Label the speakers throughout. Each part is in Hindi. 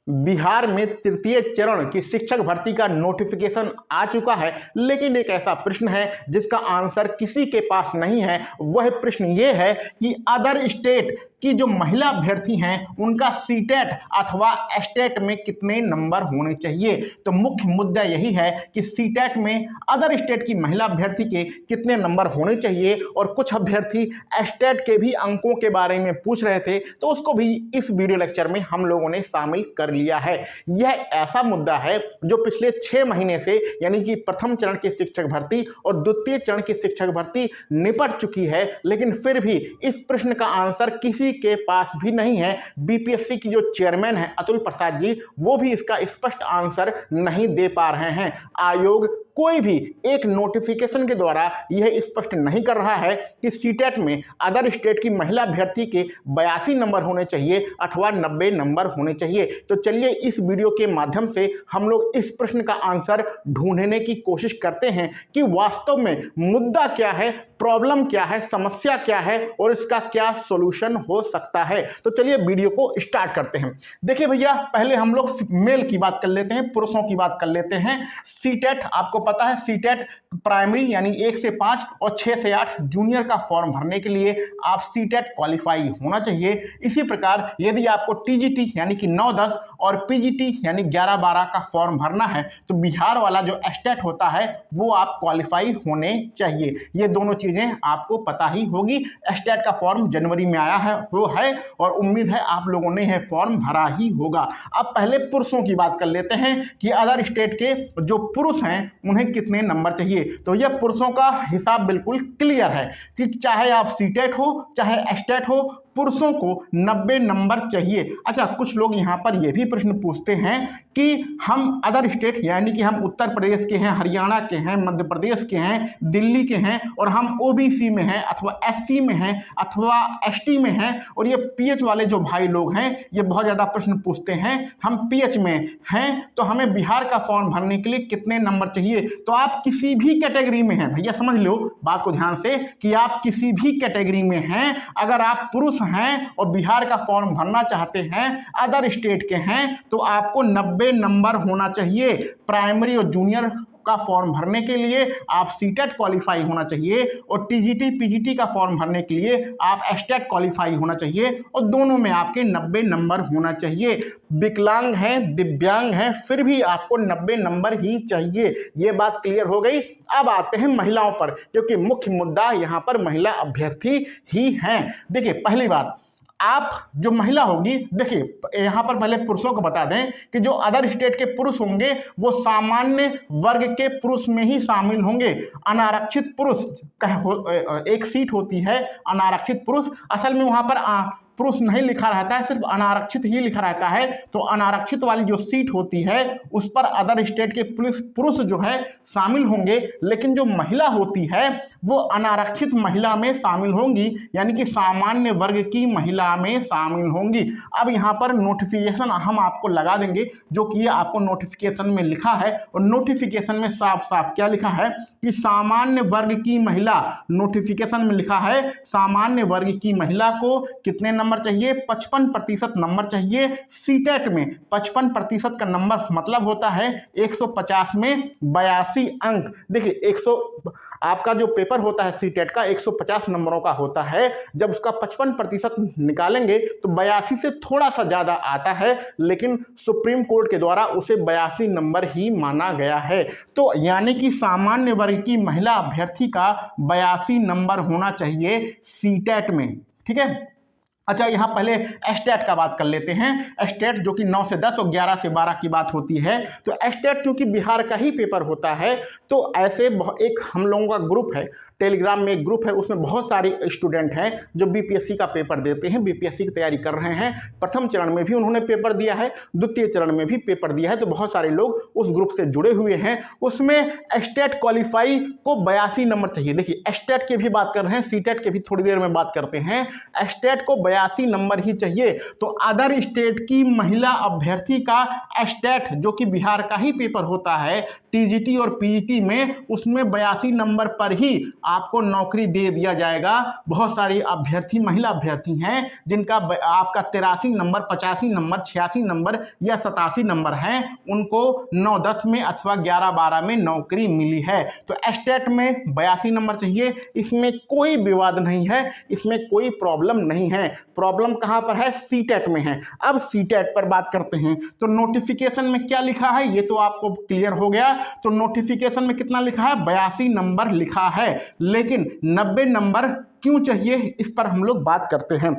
Speaker 1: बिहार में तृतीय चरण की शिक्षक भर्ती का नोटिफिकेशन आ चुका है, लेकिन एक ऐसा प्रश्न है जिसका आंसर किसी के पास नहीं है। वह प्रश्न ये है कि अदर स्टेट की जो महिला अभ्यर्थी हैं उनका सीटेट अथवा एस्टेट में कितने नंबर होने चाहिए। तो मुख्य मुद्दा यही है कि सीटेट में अदर स्टेट की महिला अभ्यर्थी के कितने नंबर होने चाहिए, और कुछ अभ्यर्थी एस्टेट के भी अंकों के बारे में पूछ रहे थे, तो उसको भी इस वीडियो लेक्चर में हम लोगों ने शामिल कर लिया है। यह ऐसा मुद्दा है जो पिछले 6 महीने से, यानी कि प्रथम चरण की शिक्षक भर्ती और द्वितीय चरण की शिक्षक भर्ती निपट चुकी है, लेकिन फिर भी इस प्रश्न का आंसर किसी के पास भी नहीं है। बीपीएससी की जो चेयरमैन है अतुल प्रसाद जी, वो भी इसका स्पष्ट आंसर नहीं दे पा रहे हैं। आयोग कोई भी एक नोटिफिकेशन के द्वारा यह स्पष्ट नहीं कर रहा है कि सीटेट में अदर स्टेट की महिला अभ्यर्थी के 82 नंबर होने चाहिए अथवा 90 नंबर होने चाहिए। तो चलिए इस वीडियो के माध्यम से हम लोग इस प्रश्न का आंसर ढूंढने की कोशिश करते हैं कि वास्तव में मुद्दा क्या है, प्रॉब्लम क्या है, समस्या क्या है और इसका क्या सॉल्यूशन हो सकता है। तो चलिए वीडियो को स्टार्ट करते हैं। देखिए भैया, पहले हम लोग मेल की बात कर लेते हैं, पुरुषों की बात कर लेते हैं। सीटेट आपको पता है, सीटेट प्राइमरी यानी 1 से 5 और 6 से 8 जूनियर का फॉर्म भरने के लिए आप सीटेट क्वालिफाई होना चाहिए। इसी प्रकार यदि आपको टीजीटी यानी कि 9-10 और पीजीटी यानी 11-12 का फॉर्म भरना है तो बिहार वाला जो एस्टेट होता है वो आप क्वालिफाई होने चाहिए। ये दोनों चीजें आपको पता ही होगी। एस्टेट का फॉर्म जनवरी में आया है वो है, और उम्मीद है आप लोगों ने यह फॉर्म भरा ही होगा। अब पहले पुरुषों की बात कर लेते हैं कि अदर स्टेट के जो पुरुष हैं उन्हें कितने नंबर चाहिए। तो यह पुरुषों का हिसाब बिल्कुल क्लियर है कि चाहे आप सीटेट हो चाहे एस्टेट हो, पुरुषों को 90 नंबर चाहिए। अच्छा, कुछ लोग यहाँ पर यह भी प्रश्न पूछते हैं कि हम अदर स्टेट यानी कि हम उत्तर प्रदेश के हैं, हरियाणा के हैं, मध्य प्रदेश के हैं, दिल्ली के हैं और हम ओबीसी में हैं अथवा एससी में हैं अथवा एसटी में हैं, और ये पीएच वाले जो भाई लोग हैं ये बहुत ज़्यादा प्रश्न पूछते हैं, हम पीएच में हैं तो हमें बिहार का फॉर्म भरने के लिए कितने नंबर चाहिए। तो आप किसी भी कैटेगरी में हैं, भैया समझ लो बात को ध्यान से कि आप किसी भी कैटेगरी में हैं, अगर आप पुरुष हैं और बिहार का फॉर्म भरना चाहते हैं, अदर स्टेट के हैं, तो आपको 90 नंबर होना चाहिए। प्राइमरी और जूनियर का फॉर्म भरने के लिए आप सीटेट क्वालिफाई होना चाहिए और टीजीटी पीजीटी का फॉर्म भरने के लिए आप एस्टेट क्वालिफाई होना चाहिए, और दोनों में आपके 90 नंबर होना चाहिए। विकलांग हैं, दिव्यांग हैं, फिर भी आपको 90 नंबर ही चाहिए। ये बात क्लियर हो गई। अब आते हैं महिलाओं पर, क्योंकि मुख्य मुद्दा यहाँ पर महिला अभ्यर्थी ही हैं। देखिए पहली बात, आप जो महिला होगी, देखिए यहाँ पर पहले पुरुषों को बता दें कि जो अदर स्टेट के पुरुष होंगे वो सामान्य वर्ग के पुरुष में ही शामिल होंगे। अनारक्षित पुरुष एक सीट होती है, अनारक्षित पुरुष, असल में वहाँ पर पुरुष नहीं लिखा रहता है, सिर्फ अनारक्षित ही लिखा रहता है। तो अनारक्षित वाली जो सीट होती है उस पर अदर स्टेट के पुरुष जो है शामिल होंगे, लेकिन जो महिला होती है वो अनारक्षित महिला में शामिल होंगी, यानी कि सामान्य वर्ग की महिला में शामिल होंगी। अब यहाँ पर नोटिफिकेशन हम आपको लगा देंगे, जो कि ये आपको नोटिफिकेशन में लिखा है, और नोटिफिकेशन में साफ साफ क्या लिखा है कि सामान्य वर्ग की महिला, नोटिफिकेशन में लिखा है सामान्य वर्ग की महिला को कितने नंबर चाहिए, 55% नंबर चाहिए। सीटेट में 55% का नंबर मतलब होता है 150 में 82 अंक। देखिए 100 आपका जो पेपर होता है सीटेट का 150 नंबरों का होता है, जब उसका 55% निकालेंगे तो 82 से थोड़ा सा ज़्यादा आता है, लेकिन सुप्रीम कोर्ट के द्वारा उसे 82 नंबर ही माना गया है। तो यानी कि सामान्य वर्ग की महिला अभ्यर्थी का 82 नंबर होना चाहिए सीटेट में, ठीक है। अच्छा, यहाँ पहले एस्टेट का बात कर लेते हैं। एस्टेट जो कि 9 से 10 और 11 से 12 की बात होती है, तो एस्टेट क्योंकि बिहार का ही पेपर होता है, तो ऐसे एक हम लोगों का ग्रुप है, टेलीग्राम में एक ग्रुप है, उसमें बहुत सारे स्टूडेंट हैं जो बीपीएससी का पेपर देते हैं, बीपीएससी की तैयारी कर रहे हैं। प्रथम चरण में भी उन्होंने पेपर दिया है, द्वितीय चरण में भी पेपर दिया है, तो बहुत सारे लोग उस ग्रुप से जुड़े हुए हैं। उसमें एस्टेट क्वालिफाई को 82 नंबर चाहिए। देखिए एस्टेट की भी बात कर रहे हैं, सीटेट की भी थोड़ी देर में बात करते हैं। एस्टेट को 82 नंबर ही चाहिए। तो अदर स्टेट की महिला अभ्यर्थी का एस्टेट जो कि बिहार का ही पेपर होता है, टीजीटी और पीजीटी में, उसमें 82 नंबर पर ही आपको नौकरी दे दिया जाएगा। बहुत सारी अभ्यर्थी महिला अभ्यर्थी हैं जिनका आपका 83 नंबर, 85 नंबर, 86 नंबर या 87 नंबर हैं, उनको 9-10 में अथवा 11-12 में नौकरी मिली है। तो स्टेट में 82 नंबर चाहिए, इसमें कोई विवाद नहीं है, इसमें कोई प्रॉब्लम नहीं है। प्रॉब्लम कहाँ पर है? सीटेट में है। अब सीटेट पर बात करते हैं तो नोटिफिकेशन में क्या लिखा है ये तो आपको क्लियर हो गया। तो नोटिफिकेशन में कितना लिखा है? 82 नंबर लिखा है, लेकिन 90 नंबर क्यों चाहिए इस पर हम लोग बात करते हैं।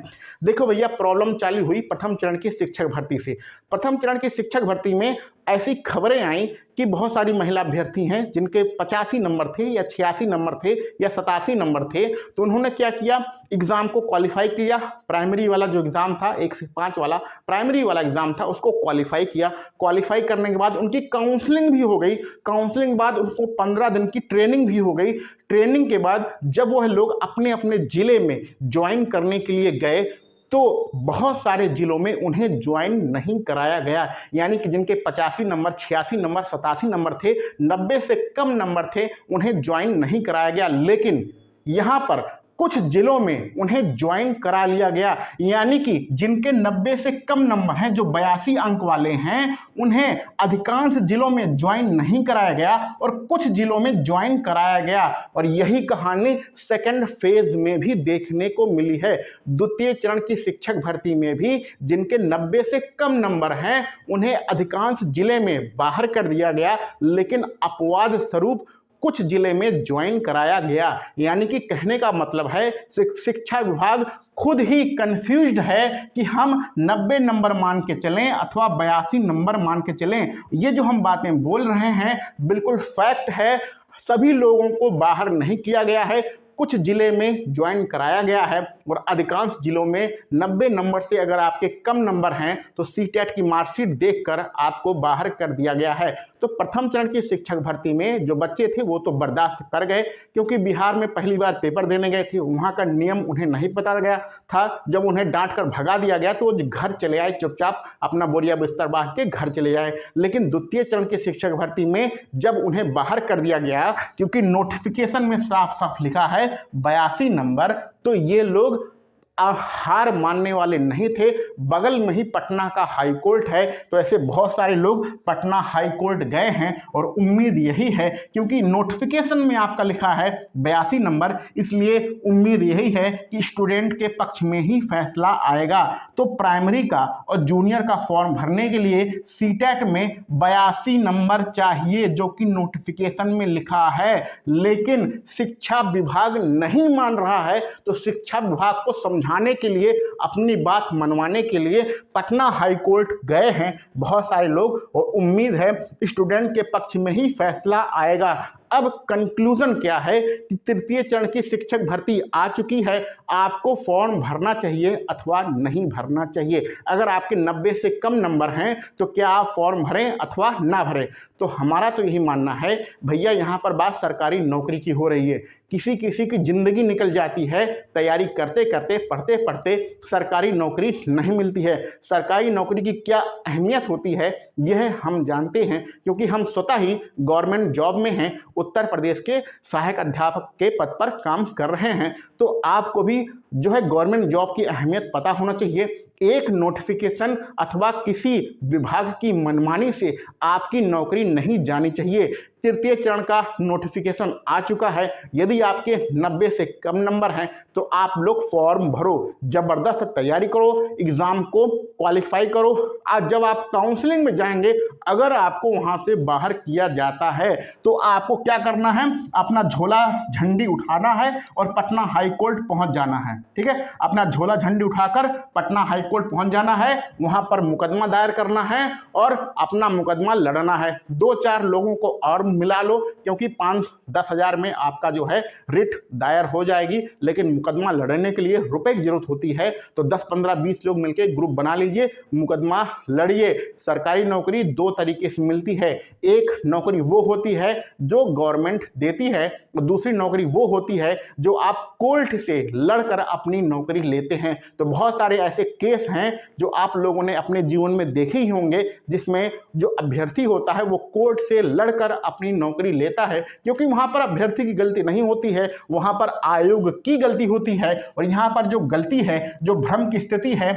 Speaker 1: देखो भैया, प्रॉब्लम चालू हुई प्रथम चरण की शिक्षक भर्ती से। प्रथम चरण की शिक्षक भर्ती में ऐसी खबरें आई कि बहुत सारी महिला अभ्यर्थी हैं जिनके 85 नंबर थे या 86 नंबर थे या 87 नंबर थे, तो उन्होंने क्या किया, एग्ज़ाम को क्वालिफाई किया। प्राइमरी वाला जो एग्ज़ाम था 1 से 5 वाला प्राइमरी वाला एग्ज़ाम था, उसको क्वालिफाई किया। क्वालिफाई करने के बाद उनकी काउंसलिंग भी हो गई। काउंसलिंग के बाद उनको 15 दिन की ट्रेनिंग भी हो गई। ट्रेनिंग के बाद जब वह लोग अपने अपने जिले में ज्वाइन करने के लिए गए तो बहुत सारे जिलों में उन्हें ज्वाइन नहीं कराया गया। यानी कि जिनके 85 नंबर, 86 नंबर, 87 नंबर थे, 90 से कम नंबर थे, उन्हें ज्वाइन नहीं कराया गया। लेकिन यहाँ पर कुछ जिलों में उन्हें ज्वाइन करा लिया गया। यानी कि जिनके 90 से कम नंबर हैं, जो 82 अंक वाले हैं, उन्हें अधिकांश जिलों में ज्वाइन नहीं कराया गया और कुछ जिलों में ज्वाइन कराया गया। और यही कहानी सेकंड फेज में भी देखने को मिली है। द्वितीय चरण की शिक्षक भर्ती में भी जिनके 90 से कम नंबर हैं, उन्हें अधिकांश जिले में बाहर कर दिया गया, लेकिन अपवाद स्वरूप कुछ जिले में ज्वाइन कराया गया। यानी कि कहने का मतलब है शिक्षा विभाग खुद ही कंफ्यूज्ड है कि हम 90 नंबर मान के चलें अथवा 82 नंबर मान के चलें। ये जो हम बातें बोल रहे हैं बिल्कुल फैक्ट है। सभी लोगों को बाहर नहीं किया गया है, कुछ जिले में ज्वाइन कराया गया है और अधिकांश जिलों में 90 नंबर से अगर आपके कम नंबर हैं तो सीटेट की मार्कशीट देखकर आपको बाहर कर दिया गया है। तो प्रथम चरण की शिक्षक भर्ती में जो बच्चे थे वो तो बर्दाश्त कर गए, क्योंकि बिहार में पहली बार पेपर देने गए थे, वहाँ का नियम उन्हें नहीं पता गया था। जब उन्हें डांट कर भगा दिया गया तो वो घर चले आए, चुपचाप अपना बोरिया बिस्तर बांध के घर चले आए। लेकिन द्वितीय चरण की शिक्षक भर्ती में जब उन्हें बाहर कर दिया गया, क्योंकि नोटिफिकेशन में साफ साफ लिखा है 82 नंबर, तो ये लोग हार मानने वाले नहीं थे। बगल में ही पटना का हाई कोर्ट है, तो ऐसे बहुत सारे लोग पटना हाई कोर्ट गए हैं और उम्मीद यही है, क्योंकि नोटिफिकेशन में आपका लिखा है 82 नंबर, इसलिए उम्मीद यही है कि स्टूडेंट के पक्ष में ही फैसला आएगा। तो प्राइमरी का और जूनियर का फॉर्म भरने के लिए सीटेट में 82 नंबर चाहिए, जो कि नोटिफिकेशन में लिखा है। लेकिन शिक्षा विभाग नहीं मान रहा है, तो शिक्षा विभाग को समझाने के लिए, अपनी बात मनवाने के लिए पटना हाई कोर्ट गए हैं बहुत सारे लोग, और उम्मीद है स्टूडेंट के पक्ष में ही फैसला आएगा। अब कंक्लूजन क्या है कि तृतीय चरण की शिक्षक भर्ती आ चुकी है, आपको फॉर्म भरना चाहिए अथवा नहीं भरना चाहिए। अगर आपके 90 से कम नंबर हैं तो क्या आप फॉर्म भरें अथवा ना भरें? तो हमारा तो यही मानना है भैया, यहाँ पर बात सरकारी नौकरी की हो रही है। किसी किसी की ज़िंदगी निकल जाती है, तैयारी करते करते, पढ़ते पढ़ते सरकारी नौकरी नहीं मिलती है। सरकारी नौकरी की क्या अहमियत होती है यह हम जानते हैं, क्योंकि हम स्वतः ही गवर्नमेंट जॉब में हैं, उत्तर प्रदेश के सहायक अध्यापक के पद पर काम कर रहे हैं। तो आपको भी जो है गवर्नमेंट जॉब की अहमियत पता होना चाहिए। एक नोटिफिकेशन अथवा किसी विभाग की मनमानी से आपकी नौकरी नहीं जानी चाहिए। तृतीय चरण का नोटिफिकेशन आ चुका है। यदि आपके 90 से कम नंबर हैं तो आप लोग फॉर्म भरो, ज़बरदस्त तैयारी करो, एग्ज़ाम को क्वालिफाई करो। आज जब आप काउंसलिंग में जाएंगे, अगर आपको वहां से बाहर किया जाता है तो आपको क्या करना है, अपना झोला झंडी उठाना है और पटना हाई कोर्ट पहुंच जाना है। ठीक है, अपना झोला झंडी उठाकर पटना हाई कोर्ट पहुंच जाना है, वहां पर मुकदमा दायर करना है और अपना मुकदमा लड़ना है। 2-4 लोगों को और मिला लो, क्योंकि 5-10 हज़ार में आपका जो है रिट दायर हो जाएगी। लेकिन मुकदमा लड़ने के लिए रुपए की जरूरत होती है, तो 10, 15, 20 लोग मिलकर ग्रुप बना लीजिए, मुकदमा लड़िए। सरकारी नौकरी 2 तरीके से मिलती है। एक नौकरी वो होती है जो गवर्नमेंट देती है और दूसरी नौकरी वो होती है जो आप कोर्ट से लड़कर अपनी नौकरी लेते हैं। तो बहुत सारे ऐसे केस हैं जो आप लोगों ने अपने जीवन में देखे ही होंगे, जिसमें जो अभ्यर्थी होता है वो कोर्ट से लड़कर अपनी नौकरी लेता है, क्योंकि वहां पर अभ्यर्थी की गलती नहीं होती है, वहां पर आयोग की गलती होती है। और यहाँ पर जो गलती है, जो भ्रम की स्थिति है,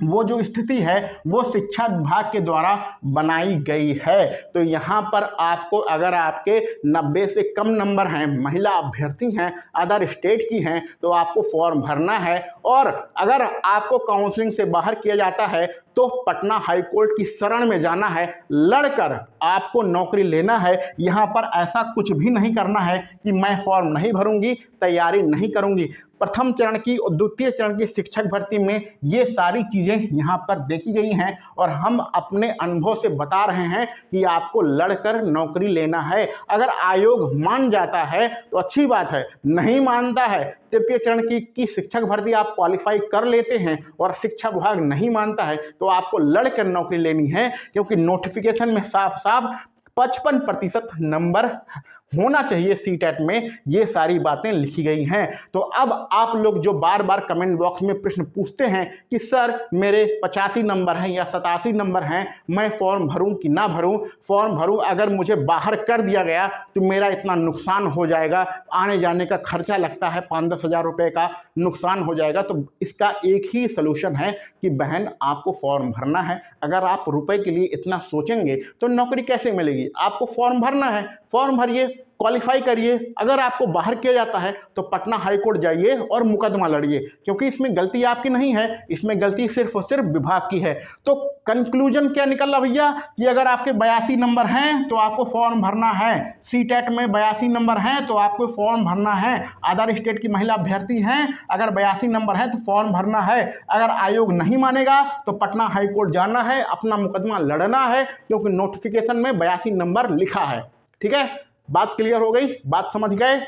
Speaker 1: वो जो स्थिति है वो शिक्षा विभाग के द्वारा बनाई गई है। तो यहाँ पर आपको, अगर आपके 90 से कम नंबर हैं, महिला अभ्यर्थी हैं, अदर स्टेट की हैं, तो आपको फॉर्म भरना है। और अगर आपको काउंसलिंग से बाहर किया जाता है तो पटना हाई कोर्ट की शरण में जाना है, लड़कर आपको नौकरी लेना है। यहाँ पर ऐसा कुछ भी नहीं करना है कि मैं फॉर्म नहीं भरूंगी, तैयारी नहीं करूंगी। प्रथम चरण की और द्वितीय चरण की शिक्षक भर्ती में ये सारी चीज़ें यहाँ पर देखी गई हैं और हम अपने अनुभव से बता रहे हैं कि आपको लड़कर नौकरी लेना है। अगर आयोग मान जाता है तो अच्छी बात है, नहीं मानता है, तृतीय चरण की शिक्षक भर्ती आप क्वालिफाई कर लेते हैं और शिक्षा विभाग नहीं मानता है, तो आपको लड़कर नौकरी लेनी है, क्योंकि नोटिफिकेशन में साफ साफ 55% नंबर होना चाहिए सीटेट में, ये सारी बातें लिखी गई हैं। तो अब आप लोग जो बार बार कमेंट बॉक्स में प्रश्न पूछते हैं कि सर मेरे 85 नंबर हैं या 87 नंबर हैं, मैं फॉर्म भरूं कि ना भरूं, फॉर्म भरूं, अगर मुझे बाहर कर दिया गया तो मेरा इतना नुकसान हो जाएगा, आने जाने का खर्चा लगता है 5-10 हज़ार रुपये का नुकसान हो जाएगा। तो इसका एक ही सलूशन है कि बहन आपको फॉर्म भरना है। अगर आप रुपए के लिए इतना सोचेंगे तो नौकरी कैसे मिलेगी? आपको फॉर्म भरना है, फॉर्म भरिए, क्वालिफाई करिए। अगर आपको बाहर किया जाता है तो पटना हाई कोर्ट जाइए और मुकदमा लड़िए, क्योंकि इसमें गलती आपकी नहीं है, इसमें गलती सिर्फ और सिर्फ विभाग की है। तो कंक्लूजन क्या निकला भैया कि अगर आपके 82 नंबर हैं तो आपको फॉर्म भरना है, सीटेट में 82 नंबर हैं तो आपको फॉर्म भरना है। अदर स्टेट की महिला अभ्यर्थी हैं, अगर 82 नंबर है तो फॉर्म भरना है। अगर आयोग नहीं मानेगा तो पटना हाई कोर्ट जाना है, अपना मुकदमा लड़ना है, क्योंकि नोटिफिकेशन में 82 नंबर लिखा है। ठीक है, बात क्लियर हो गई, बात समझ गए।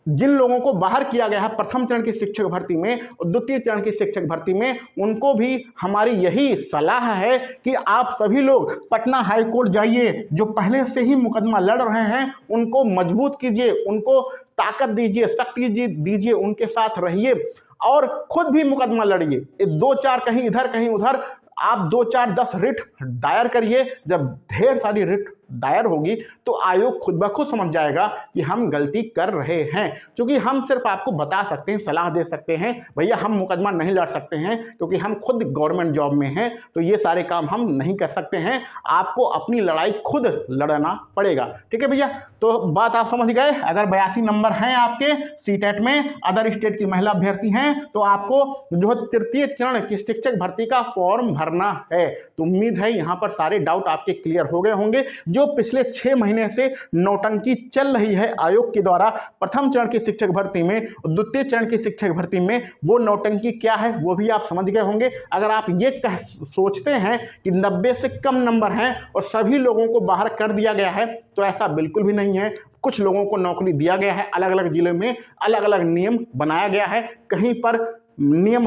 Speaker 1: जिन लोगों को बाहर किया गया है प्रथम चरण की शिक्षक भर्ती में और द्वितीय चरण की शिक्षक भर्ती में, उनको भी हमारी यही सलाह है कि आप सभी लोग पटना हाई कोर्ट जाइए। जो पहले से ही मुकदमा लड़ रहे हैं उनको मजबूत कीजिए, उनको ताकत दीजिए, शक्ति दीजिए, उनके साथ रहिए और खुद भी मुकदमा लड़िए। 2-4 कहीं इधर कहीं उधर आप 2-4-10 रिट दायर करिए। जब ढेर सारी रिट दायर होगी तो आयोग खुद ब खुद समझ जाएगा कि हम गलती कर रहे हैं। क्योंकि हम सिर्फ आपको बता सकते हैं, सलाह दे सकते हैं, भैया हम मुकदमा नहीं लड़ सकते हैं क्योंकि हम खुद गवर्नमेंट जॉब में हैं, तो ये सारे काम हम नहीं कर सकते हैं। आपको अपनी लड़ाई खुद लड़ना पड़ेगा। ठीक है भैया, तो बात आप समझ गए। अगर 82 नंबर हैं आपके सीटेट में, अदर स्टेट की महिला अभ्यर्थी हैं, तो आपको जो तृतीय चरण की शिक्षक भर्ती का फॉर्म भरना है। तो उम्मीद है यहाँ पर सारे डाउट आपके क्लियर हो गए होंगे। जो पिछले 6 महीने से नौटंकी चल रही है आयोग के द्वारा प्रथम चरण की शिक्षक भर्ती में और द्वितीय चरण की शिक्षक भर्ती में, वो नौटंकी क्या है वो भी आप समझ गए होंगे। अगर आप ये सोचते हैं कि 90 से कम नंबर हैं और सभी लोगों को बाहर कर दिया गया है, तो ऐसा बिल्कुल भी नहीं है। कुछ लोगों को नौकरी दिया गया है, अलग अलग जिलों में अलग अलग नियम बनाया गया है। कहीं पर नियम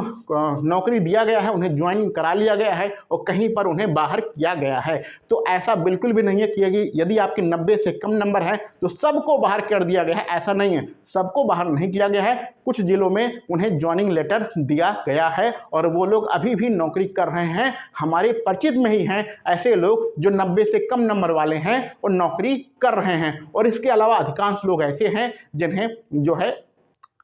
Speaker 1: नौकरी दिया गया है, उन्हें ज्वाइनिंग करा लिया गया है और कहीं पर उन्हें बाहर किया गया है। तो ऐसा बिल्कुल भी नहीं है कि यदि आपके 90 से कम नंबर हैं तो सबको बाहर कर दिया गया है, ऐसा नहीं है। सबको बाहर नहीं किया गया है, कुछ जिलों में उन्हें ज्वाइनिंग लेटर दिया गया है और वो लोग अभी भी नौकरी कर रहे हैं। हमारे परिचित में ही हैं ऐसे लोग जो 90 से कम नंबर वाले हैं और नौकरी कर रहे हैं। और इसके अलावा अधिकांश लोग ऐसे हैं जिन्हें जो है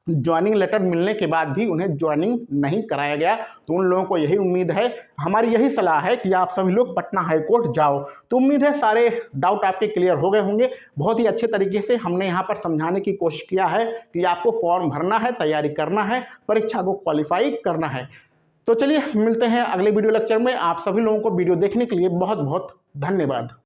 Speaker 1: ज्वाइनिंग लेटर मिलने के बाद भी उन्हें ज्वाइनिंग नहीं कराया गया। तो उन लोगों को यही उम्मीद है, हमारी यही सलाह है कि आप सभी लोग पटना हाई कोर्ट जाओ। तो उम्मीद है सारे डाउट आपके क्लियर हो गए होंगे। बहुत ही अच्छे तरीके से हमने यहाँ पर समझाने की कोशिश किया है कि आपको फॉर्म भरना है, तैयारी करना है, परीक्षा को क्वालिफाई करना है। तो चलिए मिलते हैं अगले वीडियो लेक्चर में। आप सभी लोगों को वीडियो देखने के लिए बहुत बहुत धन्यवाद।